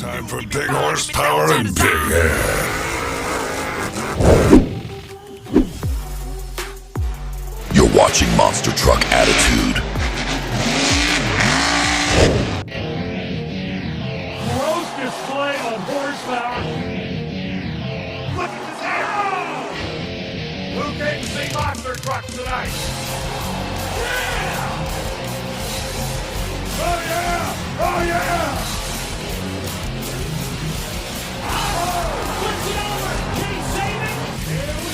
Time for big horsepower and big hair. You're watching Monster Truck Attitude. Gross display of horsepower. Look at this hair! Who came to see Monster Trucks tonight? Yeah! Oh yeah! Oh yeah! What's it over? 𝐃𝐨𝐧'𝐭? Here we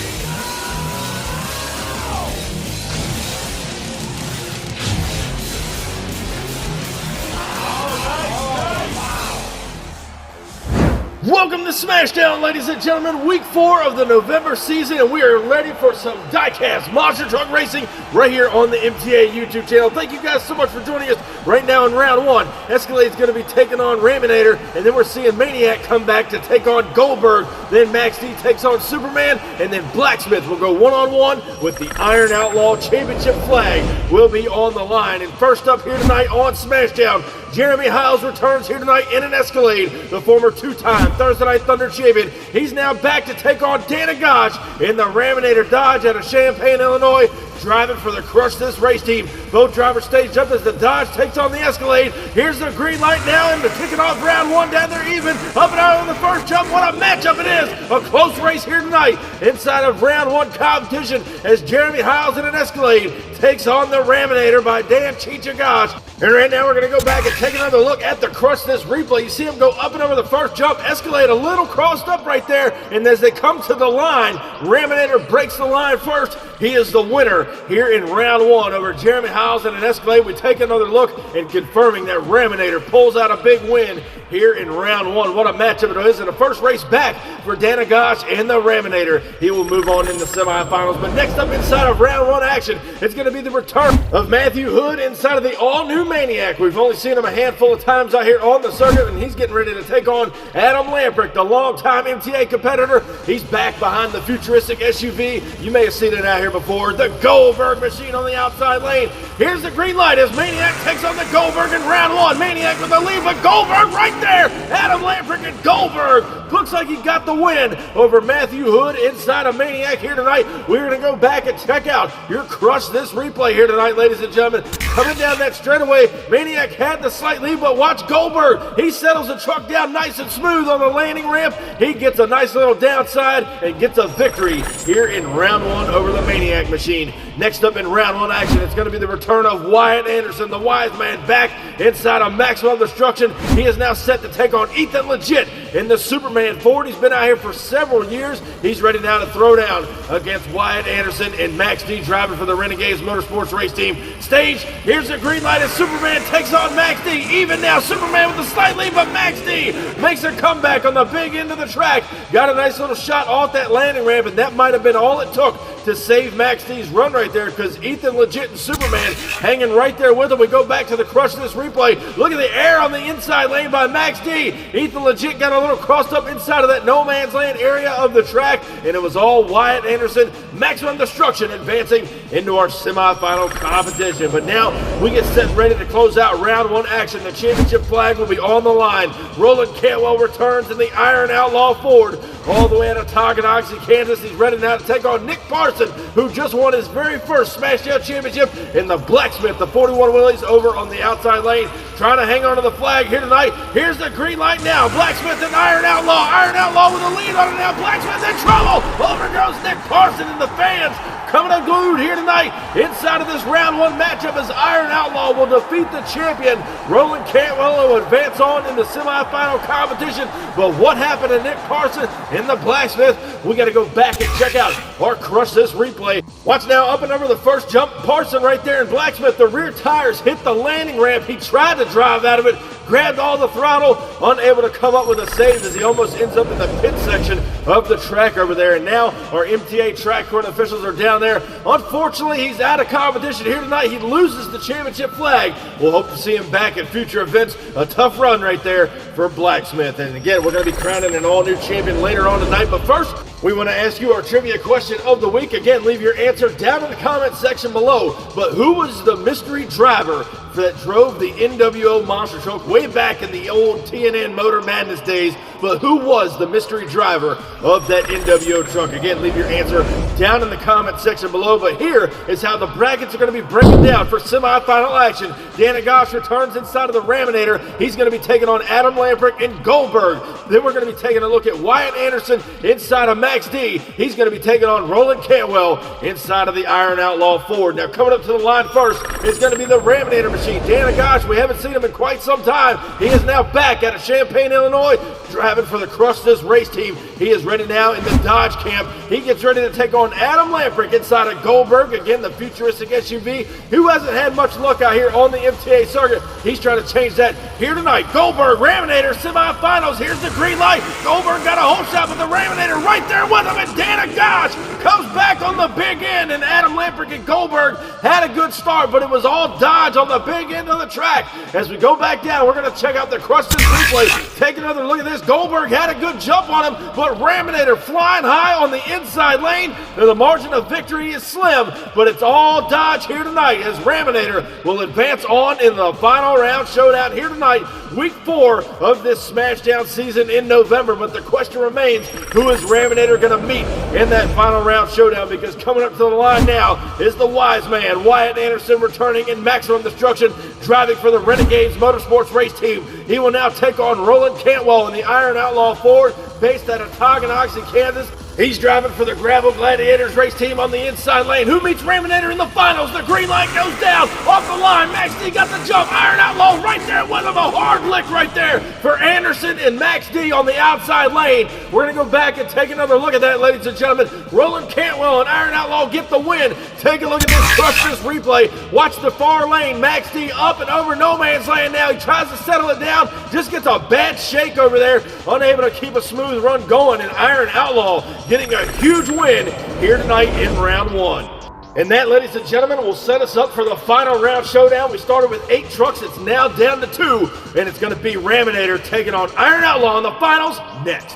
go! Welcome to Smashdown, ladies and gentlemen. Week 4 of the November season, and we are ready for some Diecast monster truck racing right here on the MTA YouTube channel. Thank you guys so much for joining us right now in round 1. 𝐿𝐴ZE's going to be taking on Raminator, and then we're seeing Maniac come back to take on Goldberg. Then Max D takes on Superman, and then Blacksmith will go one-on-one with the Iron Outlaw Championship flag will be on the line. And first up here tonight on Smashdown, Jeremy Hiles returns here tonight in an Escalade, the former two-time Thursday Night Thunder champion. He's now back to take on 𝐷𝐴ZE in the Raminator Dodge out of Champaign, Illinois, driving for the Crush This race team. Both drivers stage up as the Dodge takes on the Escalade. Here's the green light now, and kicking off round 1 down there even. Up and out on the first jump. What a matchup it is. A close race here tonight inside of round 1 competition as Jeremy Hiles in an Escalade takes on the Raminator by 𝐷𝐴ZE. And right now we're going to go back and take another look at the Crush This replay. You see him go up and over the first jump. Escalade a little crossed up right there. And as they come to the line, Raminator breaks the line first. He is the winner here in round 1 over Jeremy Hiles in an Escalade. We take another look and confirming that Raminator pulls out a big win here in round 1. What a matchup it is. In the first race back for 𝐷𝐴ZE and the Raminator. He will move on in the semifinals. But next up inside of round 1 action, it's going to be the return of Matthew Hood inside of the all-new Maniac. We've only seen him a handful of times out here on the circuit, and he's getting ready to take on Adam Lamprecht, the longtime MTA competitor. He's back behind the futuristic SUV. You may have seen it out here before. The Goldberg machine on the outside lane. Here's the green light as Maniac takes on the Goldberg in round 1. Maniac with the lead, but Goldberg right there. Adam Lamprecht and Goldberg. Looks like he got the win over Matthew Hood inside of Maniac here tonight. We're going to go back and check out your Crush This replay here tonight, ladies and gentlemen. Coming down that straightaway, Maniac had the slight lead, but watch Goldberg. He settles the truck down nice and smooth on the landing ramp. He gets a nice little downside and gets a victory here in round 1 over the Maniac machine. Next up in round 1 action, it's going to be the return of Wyatt Anderson, the wise man, back inside of Maximum Destruction. He is now set to take on Ethan Legit in the Superman Ford. He's been out here for several years. He's ready now to throw down against Wyatt Anderson and Max D driving for the Renegades Motorsports race team. Stage, here's the green light as Superman takes on Max D. Even now, Superman with a slight lead, but Max D makes a comeback on the big end of the track. Got a nice little shot off that landing ramp, and that might have been all it took to save Max D's run right there, because Ethan Legit and Superman hanging right there with him. We go back to the Crush This replay. Look at the air on the inside lane by Max D. Ethan Legit got a little crossed up inside of that no man's land area of the track, and it was all Wyatt Anderson, Maximum Destruction, advancing into our semifinal competition. But now we get set ready to close out round 1 action. The championship flag will be on the line. Roland Cantwell returns in the Iron Outlaw Ford all the way out of Tonganoxie, Kansas. He's ready now to take on Nick Parson, who just won his very first Smashdown championship in the Blacksmith, the 41 wheelies over on the outside lane, trying to hang on to the flag here tonight. Here's the green light now. Blacksmith and Iron Outlaw. Iron Outlaw with a lead on it now. Blacksmith in trouble. Over goes Nick Parson, and the fans coming unglued here tonight inside of this round 1 matchup as Iron Outlaw will defeat the champion Roland Cantwell, who advance on in the semifinal competition. But what happened to Nick Parson in the Blacksmith? We got to go back and check out or Crush This replay. Watch now, up and over the first jump. Parson right there in Blacksmith. The rear tires hit the landing ramp. He tried to drive out of it, grabbed all the throttle, unable to come up with a save as he almost ends up in the pit section of the track over there. And now our MTA track court officials are down there. Unfortunately, he's out of competition here tonight. He loses the championship flag. We'll hope to see him back at future events. A tough run right there for Blacksmith. And again, we're going to be crowning an all-new champion later on tonight. But first, We want to ask you our trivia question of the week. Again, leave your answer down in the comment section below. But who was the mystery driver that drove the NWO monster truck way back in the old TNN Motor Madness days? But who was the mystery driver of that NWO truck? Again, leave your answer down in the comment section below. But here is how the brackets are going to be breaking down for semifinal action. 𝐷 returns inside of the Raminator. He's going to be taking on Adam Lamprecht and Goldberg. Then we're going to be taking a look at Wyatt Anderson inside of Max D. He's going to be taking on Roland Cantwell inside of the Iron Outlaw Ford. Now coming up to the line first is going to be the Raminator machine. 𝐷, we haven't seen him in quite some time. He is now back out of Champaign, Illinois, driving for the Crush This race team. He is ready now in the Dodge camp. He gets ready to take on Adam Lamprecht inside of Goldberg, again the futuristic SUV, who hasn't had much luck out here on the MTA circuit. He's trying to change that here tonight. Goldberg, Raminator, semifinals. Here's the green light. Goldberg got a whole shot with the Raminator right there with him, and 𝐷 comes back on the big end, and Adam Lamprecht and Goldberg had a good start, but it was all Dodge on the big end of the track. As we go back down, we're going to check out the Crush This replay. Take another look at this. Goldberg had a good jump on him, but Raminator flying high on the inside lane. Now the margin of victory is slim, but it's all Dodge here tonight as Raminator will advance on in the final round showdown here tonight, week 4 of this Smashdown season in November. But the question remains, who is Raminator going to meet in that final round showdown? Because coming up to the line now is the wise man, Wyatt Anderson, returning in maximum destruction, driving for the Renegades Motorsports race team. He will now take on Roland Cantwell in the Iron Outlaw Ford, based out of Tonganoxie, Kansas. He's driving for the Gravel Gladiators race team on the inside lane. Who meets Raminator in the finals? The green light goes down. Off the line, Max D got the jump. Iron Outlaw right there with him. A hard lick right there for Anderson and Max D on the outside lane. We're going to go back and take another look at that, ladies and gentlemen. Roland Cantwell and Iron Outlaw get the win. Take a look at this Crush This replay. Watch the far lane. Max D up and over no man's land now. He tries to settle it down. Just gets a bad shake over there. Unable to keep a smooth run going. And Iron Outlaw getting a huge win here tonight in round 1. And that, ladies and gentlemen, will set us up for the final round showdown. We started with 8 trucks. It's now down to 2, and it's going to be Raminator taking on Iron Outlaw in the finals next.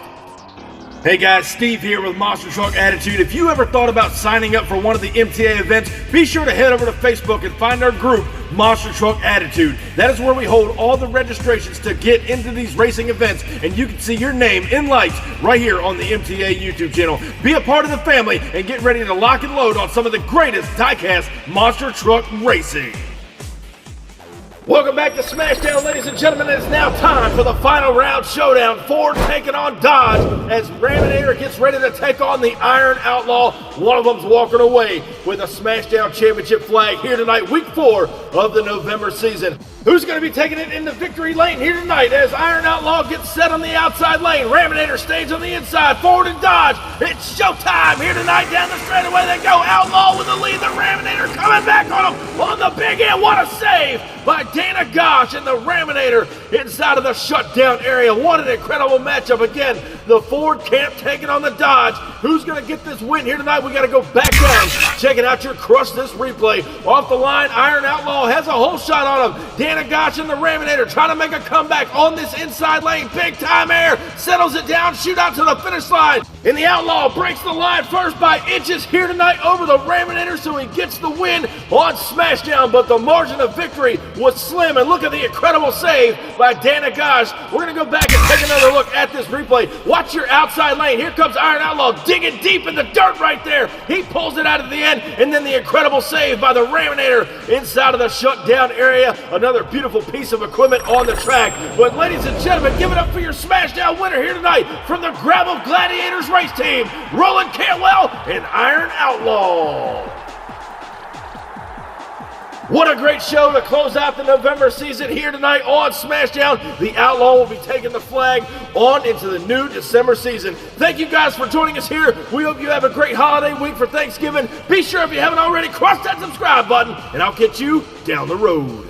Hey guys, Steve here with Monster Truck Attitude. If you ever thought about signing up for one of the MTA events, be sure to head over to Facebook and find our group, Monster Truck Attitude. That is where we hold all the registrations to get into these racing events, and you can see your name in lights right here on the MTA YouTube channel. Be a part of the family and get ready to lock and load on some of the greatest Diecast monster truck racing. Welcome back to Smashdown, ladies and gentlemen. It's now time for the final round showdown. Ford taking on Dodge as Raminator gets ready to take on the Iron Outlaw. One of them's walking away with a Smashdown championship flag here tonight, week 4 of the November season. Who's going to be taking it into victory lane here tonight as Iron Outlaw gets set on the outside lane? Raminator stays on the inside. Ford and Dodge. It's showtime here tonight. Down the straightaway they go. Outlaw with the lead. The Raminator coming back on him on the big end. What a save by 𝐷 and the Raminator inside of the shutdown area. What an incredible matchup. Again, the Ford camp taking on the Dodge. Who's going to get this win here tonight? We got to go back down. Checking out your Crush This replay. Off the line, Iron Outlaw has a whole shot on him. 𝐷 and the Raminator trying to make a comeback on this inside lane. Big time air. Settles it down. Shoot out to the finish line. And the Outlaw breaks the line first by inches here tonight over the Raminator, so he gets the win on Smashdown. But the margin of victory was slim. And look at the incredible save by 𝐷. We're going to go back and take another look at this replay. Watch your outside lane. Here comes Iron Outlaw digging deep in the dirt right there. He pulls it out at the end, and then the incredible save by the Raminator inside of the shutdown area. Another beautiful piece of equipment on the track. But ladies and gentlemen, give it up for your Smashdown winner here tonight from the Gravel Gladiators race team, Roland Cantwell and Iron Outlaw. What a great show to close out the November season here tonight on Smashdown. The Outlaw will be taking the flag on into the new December season. Thank you guys for joining us here. We hope you have a great holiday week for Thanksgiving. Be sure, if you haven't already, crush that subscribe button, and I'll catch you down the road.